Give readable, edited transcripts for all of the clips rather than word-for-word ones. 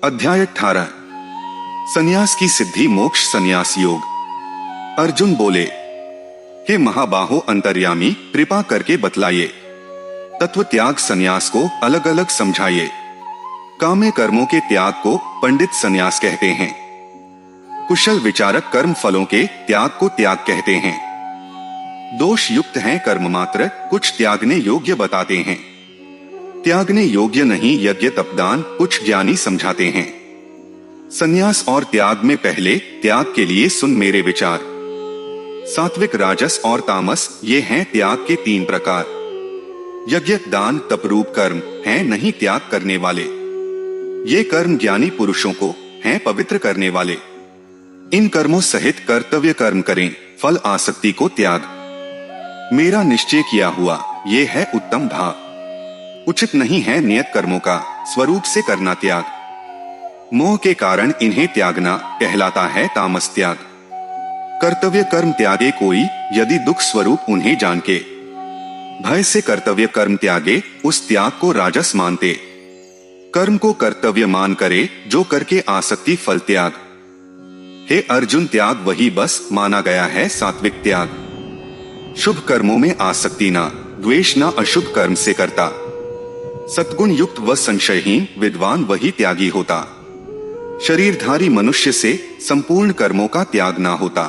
अध्याय 18 संन्यास की सिद्धि मोक्ष संन्यास योग। अर्जुन बोले, हे महाबाहो अंतर्यामी, कृपा करके बतलाइए, तत्व त्याग संन्यास को अलग अलग समझाइए। काम्य कर्मों के त्याग को पंडित संन्यास कहते हैं। कुशल विचारक कर्म फलों के त्याग को त्याग कहते हैं। दोष युक्त हैं कर्म मात्र, कुछ त्यागने योग्य बताते हैं। त्यागने योग्य नहीं यज्ञ तपदान, कुछ ज्ञानी समझाते हैं। संन्यास और त्याग में पहले त्याग के लिए सुन मेरे विचार। सात्विक, राजस और तामस, ये हैं त्याग के 3 प्रकार। यज्ञ दान तपरूप कर्म हैं नहीं त्याग करने वाले। ये कर्म ज्ञानी पुरुषों को हैं पवित्र करने वाले। इन कर्मों सहित कर्तव्य कर्म करें, फल आसक्ति को त्याग। मेरा निश्चय किया हुआ ये है उत्तम भाग। उचित नहीं है नियत कर्मों का स्वरूप से करना त्याग। मोह के कारण इन्हें त्यागना कहलाता है तामस त्याग। कर्तव्य कर्म त्यागे कोई, यदि दुख स्वरूप उन्हें जान के। भय से कर्तव्य कर्म त्यागे, उस त्याग को राजस मानते। कर्म को कर्तव्य मान करे, जो करके आसक्ति फल त्याग। हे अर्जुन, त्याग वही बस माना गया है सात्विक त्याग। शुभ कर्मों में आसक्ति ना, द्वेष ना अशुभ कर्म से करता। सद्गुण युक्त व संशयहीन विद्वान वही त्यागी होता। शरीरधारी मनुष्य से संपूर्ण कर्मों का त्याग ना होता।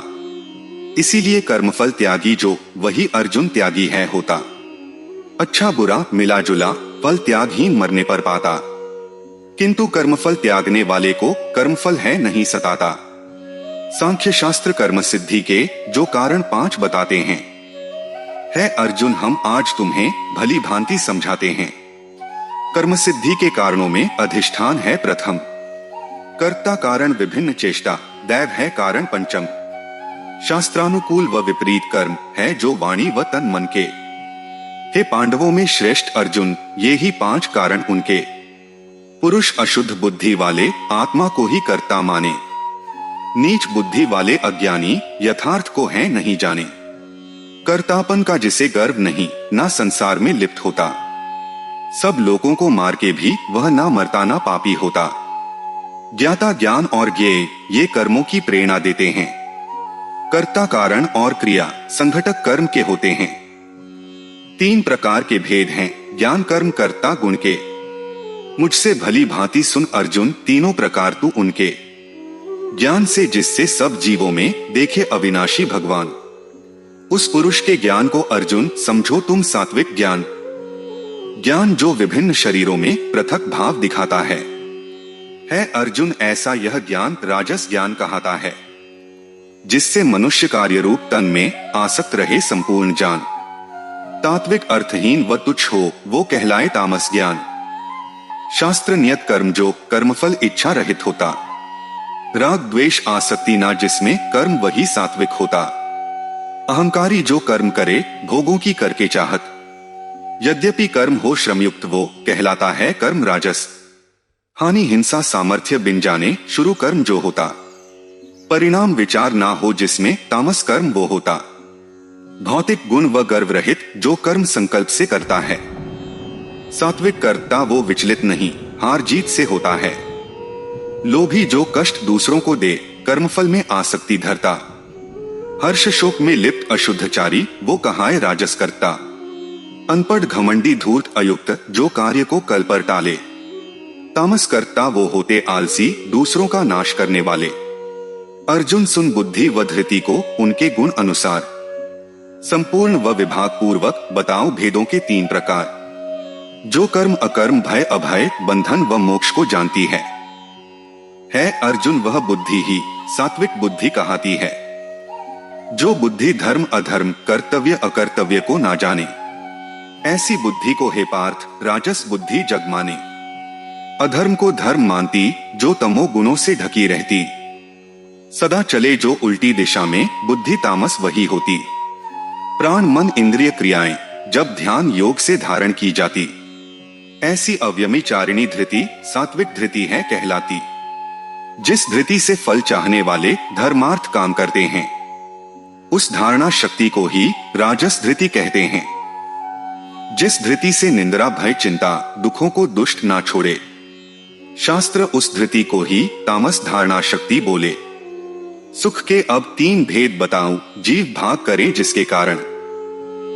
इसीलिए कर्मफल त्यागी जो, वही अर्जुन त्यागी है होता। अच्छा बुरा मिला जुला फल त्यागहीन मरने पर पाता। किंतु कर्मफल त्यागने वाले को कर्मफल है नहीं सताता। सांख्य शास्त्र कर्म सिद्धि के जो कारण 5 बताते हैं। है अर्जुन, हम आज तुम्हें भली भांति समझाते हैं। कर्म सिद्धि के कारणों में अधिष्ठान है प्रथम। कर्ता कारण विभिन्न चेष्टा, दैव है कारण पंचम। शास्त्रानुकूल व विपरीत कर्म है जो वाणी व तन मन के। हे पांडवों में श्रेष्ठ अर्जुन, ये ही 5 कारण उनके। पुरुष अशुद्ध बुद्धि वाले आत्मा को ही कर्ता माने। नीच बुद्धि वाले अज्ञानी यथार्थ को है नहीं जाने। कर्तापन का जिसे गर्व नहीं, ना संसार में लिप्त होता। सब लोगों को मार के भी वह ना मरता ना पापी होता। ज्ञाता ज्ञान और ज्ञेय ये कर्मों की प्रेरणा देते हैं। कर्ता कारण और क्रिया संघटक कर्म के होते हैं। 3 प्रकार के भेद हैं ज्ञान कर्म कर्ता गुण के। मुझसे भली भांति सुन अर्जुन, तीनों प्रकार तू उनके। ज्ञान से जिससे सब जीवों में देखे अविनाशी भगवान, उस पुरुष के ज्ञान को अर्जुन समझो तुम सात्विक ज्ञान। ज्ञान जो विभिन्न शरीरों में पृथक भाव दिखाता है अर्जुन, ऐसा यह ज्ञान राजस ज्ञान कहता है। जिससे मनुष्य कार्य रूप तन में आसक्त रहे संपूर्ण जान। तात्विक अर्थहीन व तुच्छ हो, वो कहलाए तामस ज्ञान। शास्त्र नियत कर्म जो कर्मफल इच्छा रहित होता। राग द्वेष आसक्ति ना जिसमें कर्म, वही सात्विक होता। अहंकारी जो कर्म करे भोगों की करके चाहत, यद्यपि कर्म हो श्रमयुक्त, वो कहलाता है कर्म राजस। हानि हिंसा सामर्थ्य बिन जाने शुरू कर्म जो होता। परिणाम विचार ना हो जिसमें तामस कर्म वो होता। भौतिक गुण व गर्व रहित जो कर्म संकल्प से करता है। सात्विक कर्ता वो विचलित नहीं, हार जीत से होता है। लोभी जो कष्ट दूसरों को दे, कर्मफल में आसक्ति धरता। हर्ष शोक में लिप्त अशुद्धचारी वो कहाए राजस करता। अनपढ़ घमंडी धूर्त अयुक्त जो कार्य को कल पर टाले। तामस कर्ता वो होते आलसी, दूसरों का नाश करने वाले। अर्जुन सुन बुद्धि व धृति को उनके गुण अनुसार। संपूर्ण व विभाग पूर्वक बताओ भेदों के 3 प्रकार। जो कर्म अकर्म भय अभय बंधन व मोक्ष को जानती है अर्जुन, वह बुद्धि ही सात्विक बुद्धि कहाती है। जो बुद्धि धर्म अधर्म कर्तव्य अकर्तव्य को ना जाने, ऐसी बुद्धि को हे पार्थ राजस बुद्धि जग माने। अधर्म को धर्म मानती जो तमो गुणों से ढकी रहती। सदा चले जो उल्टी दिशा में, बुद्धि तामस वही होती। प्राण मन इंद्रिय क्रियाएं जब ध्यान योग से धारण की जाती, ऐसी अव्यभिचारिणी धृति सात्विक धृति है कहलाती। जिस धृति से फल चाहने वाले धर्मार्थ काम करते हैं, उस धारणा शक्ति को ही राजस धृति कहते हैं। जिस धृति से निंद्रा भय चिंता दुखों को दुष्ट ना छोड़े, शास्त्र उस धृति को ही तामस धारणा शक्ति बोले। सुख के अब 3 भेद बताऊं, जीव भाग करे जिसके कारण।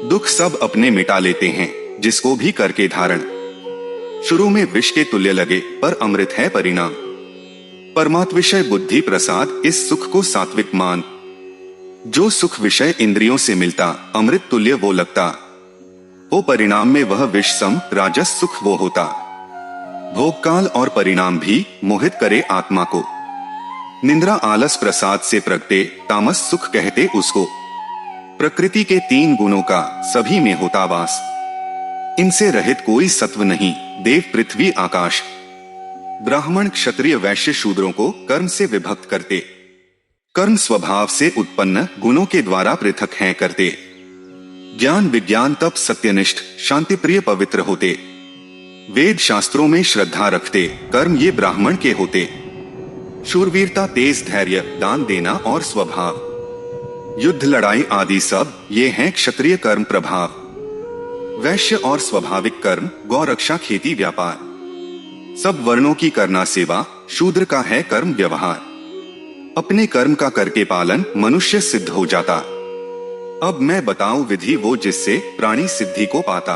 दुख सब अपने मिटा लेते हैं, जिसको भी करके धारण। शुरू में विष के तुल्य लगे, पर अमृत है परिणाम। परमात्म विषय बुद्धि प्रसाद, इस सुख को सात्विक मान। जो सुख विषय इंद्रियों से मिलता, अमृत तुल्य वो लगता। हो परिणाम में वह विष सम, राजस सुख वो होता। भोगकाल और परिणाम भी मोहित करे आत्मा को। निंद्रा आलस प्रसाद से प्रगटे, तामस सुख कहते उसको। प्रकृति के 3 गुणों का सभी में होता वास। इनसे रहित कोई सत्व नहीं, देव पृथ्वी आकाश। ब्राह्मण क्षत्रिय वैश्य शूद्रों को कर्म से विभक्त करते। कर्म स्वभाव से उत्पन्न गुणों के द्वारा पृथक हैं करते। ज्ञान विज्ञान तप सत्यनिष्ठ शांति प्रिय पवित्र होते। वेद शास्त्रों में श्रद्धा रखते, कर्म ये ब्राह्मण के होते। शूरवीरता तेज धैर्य दान देना और स्वभाव। युद्ध लड़ाई आदि सब ये हैं क्षत्रिय कर्म प्रभाव। वैश्य और स्वाभाविक कर्म गौ रक्षा खेती व्यापार। सब वर्णों की करना सेवा, शूद्र का है कर्म व्यवहार। अपने कर्म का करके पालन मनुष्य सिद्ध हो जाता। अब मैं बताऊं विधि वो जिससे प्राणी सिद्धि को पाता।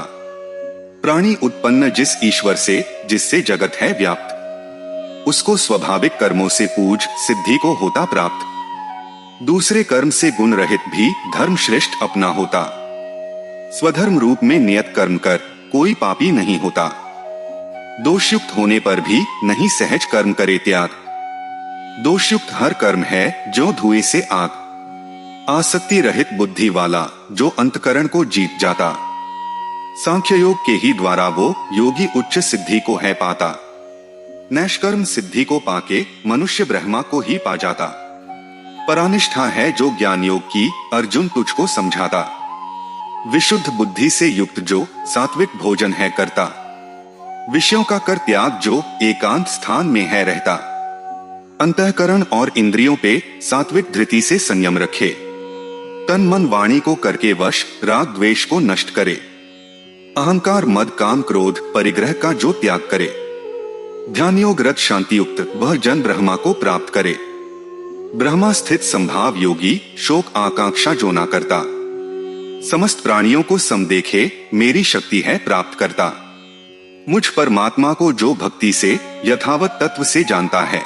प्राणी उत्पन्न जिस ईश्वर से, जिससे जगत है व्याप्त। उसको स्वाभाविक कर्मों से पूज, सिद्धि को होता प्राप्त। दूसरे कर्म से गुण रहित भी धर्म श्रेष्ठ अपना होता। स्वधर्म रूप में नियत कर्म कर कोई पापी नहीं होता। दोषयुक्त होने पर भी नहीं सहज कर्म करे त्याग। दोषयुक्त हर कर्म है जो धुएं से आग। आसक्ति रहित बुद्धि वाला जो अंतकरण को जीत जाता। सांख्य योग के ही द्वारा वो योगी उच्च सिद्धि को है पाता। नैष्कर्म सिद्धि को पाके मनुष्य ब्रह्मा को ही पा जाता। परानिष्ठा है जो ज्ञान योग की, अर्जुन तुझको समझाता। विशुद्ध बुद्धि से युक्त जो सात्विक भोजन है करता। विषयों का कर त्याग जो एकांत स्थान में है रहता। अंतःकरण और इंद्रियों पे सात्विक धृति से संयम रखे। तन मन वाणी को करके वश, राग द्वेष को नष्ट करे। अहंकार मद काम क्रोध परिग्रह का जो त्याग करे। ध्यान योग रत शांति युक्त वह जन ब्रह्मा को प्राप्त करे। ब्रह्मा स्थित संभाव योगी शोक आकांक्षा जो ना करता। समस्त प्राणियों को सम देखे मेरी शक्ति है प्राप्त करता। मुझ परमात्मा को जो भक्ति से यथावत तत्व से जानता है,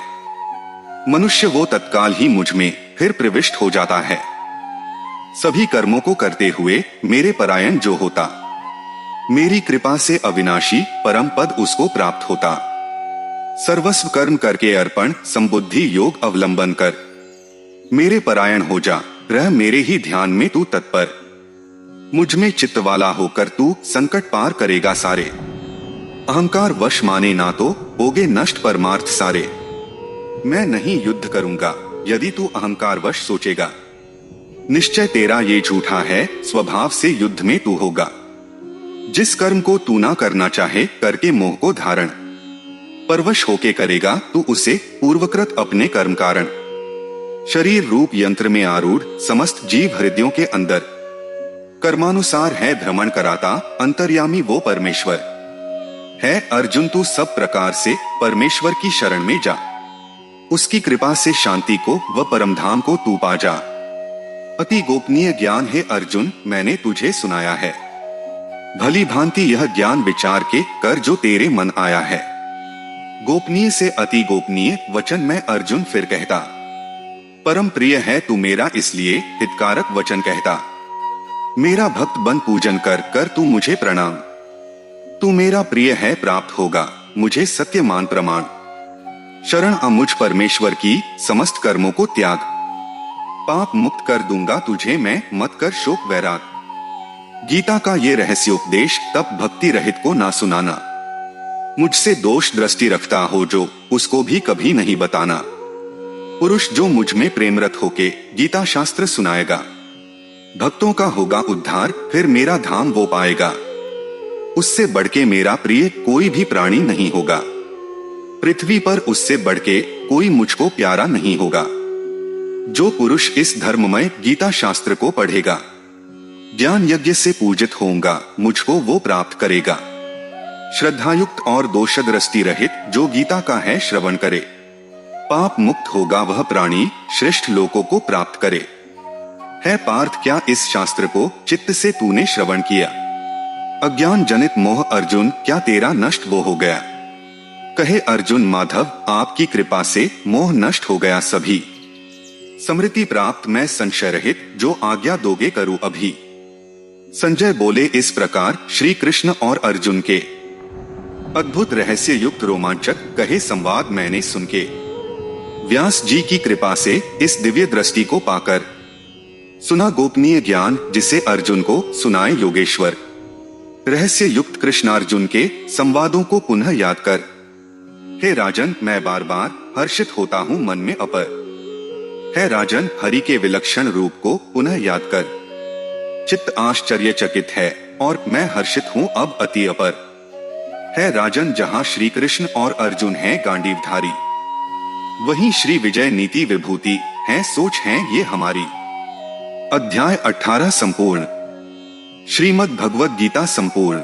मनुष्य वो तत्काल ही मुझ में फिर प्रविष्ट हो जाता है। सभी कर्मों को करते हुए मेरे परायण जो होता, मेरी कृपा से अविनाशी परम पद उसको प्राप्त होता। सर्वस्व कर्म करके अर्पण संबुद्धि योग अवलंबन कर। मेरे परायण हो जा, रह मेरे ही ध्यान में तू तत्पर। मुझ में चित्त वाला होकर तू संकट पार करेगा सारे। अहंकार वश माने ना तो होगे नष्ट परमार्थ सारे। मैं नहीं युद्ध करूंगा यदि तू अहंकार वश सोचेगा। निश्चय तेरा ये झूठा है, स्वभाव से युद्ध में तू होगा। जिस कर्म को तू ना करना चाहे करके मोह को धारण। परवश होके करेगा तू उसे पूर्वकृत अपने कर्म कारण। शरीर रूप यंत्र में आरूढ़ समस्त जीव हृदयों के अंदर। कर्मानुसार है भ्रमण कराता, अंतर्यामी वो परमेश्वर है। अर्जुन तू सब प्रकार से परमेश्वर की शरण में जा। उसकी कृपा से शांति को व परमधाम को तू पा जा। अति गोपनीय ज्ञान है अर्जुन मैंने तुझे सुनाया है। भली भांति यह ज्ञान विचार के कर जो तेरे मन आया है। गोपनीय से अति गोपनीय वचन मैं अर्जुन फिर कहता। परम प्रिय है तू मेरा इसलिए हितकारक वचन कहता। मेरा भक्त बन पूजन कर कर तू मुझे प्रणाम। तू मेरा प्रिय है प्राप्त होगा मुझे सत्य मान प्रमाण। शरण आ मुझ परमेश्वर की समस्त कर्मों को त्याग। पाप मुक्त कर दूंगा तुझे मैं मत कर शोक वैराग। गीता का ये रहस्योपदेश तब भक्ति रहित को ना सुनाना। मुझसे दोष दृष्टि रखता हो जो उसको भी कभी नहीं बताना। पुरुष जो मुझ में प्रेमरत होके गीता शास्त्र सुनाएगा, भक्तों का होगा उद्धार फिर मेरा धाम वो पाएगा। उससे बढ़के मेरा प्रिय कोई भी प्राणी नहीं होगा। पृथ्वी पर उससे बढ़के कोई मुझको प्यारा नहीं होगा। जो पुरुष इस धर्ममय गीता शास्त्र को पढ़ेगा, ज्ञान यज्ञ से पूजित होऊंगा मुझको वो प्राप्त करेगा। श्रद्धायुक्त और दोषदृष्टि रहित जो गीता का है श्रवण करे, पाप मुक्त होगा वह प्राणी, श्रेष्ठ लोकों को प्राप्त करे। है पार्थ क्या इस शास्त्र को चित्त से तूने श्रवण किया? अज्ञान जनित मोह अर्जुन क्या तेरा नष्ट वो हो गया? कहे अर्जुन माधव आपकी कृपा से मोह नष्ट हो गया सभी। समृद्धि प्राप्त मैं संशय रहित जो आज्ञा दोगे करूं अभी। संजय बोले इस प्रकार श्री कृष्ण और अर्जुन के अद्भुत रहस्य युक्त रोमांचक कहे संवाद मैंने सुन के, व्यास जी की कृपा से इस दिव्य दृष्टि को पाकर सुना गोपनीय ज्ञान जिसे अर्जुन को सुनाए योगेश्वर। रहस्य युक्त कृष्णार्जुन के संवादों को पुनः याद कर, हे राजन मैं बार बार हर्षित होता हूँ मन में अपर। है राजन हरि के विलक्षण रूप को पुनः याद कर, चित्त आश्चर्यचकित है और मैं हर्षित हूँ अब अति अपर। है राजन जहाँ श्री कृष्ण और अर्जुन हैं गांडीवधारी, वहीं श्री विजय नीति विभूति है सोच है ये हमारी। अध्याय 18 संपूर्ण। श्रीमद् भगवद गीता संपूर्ण।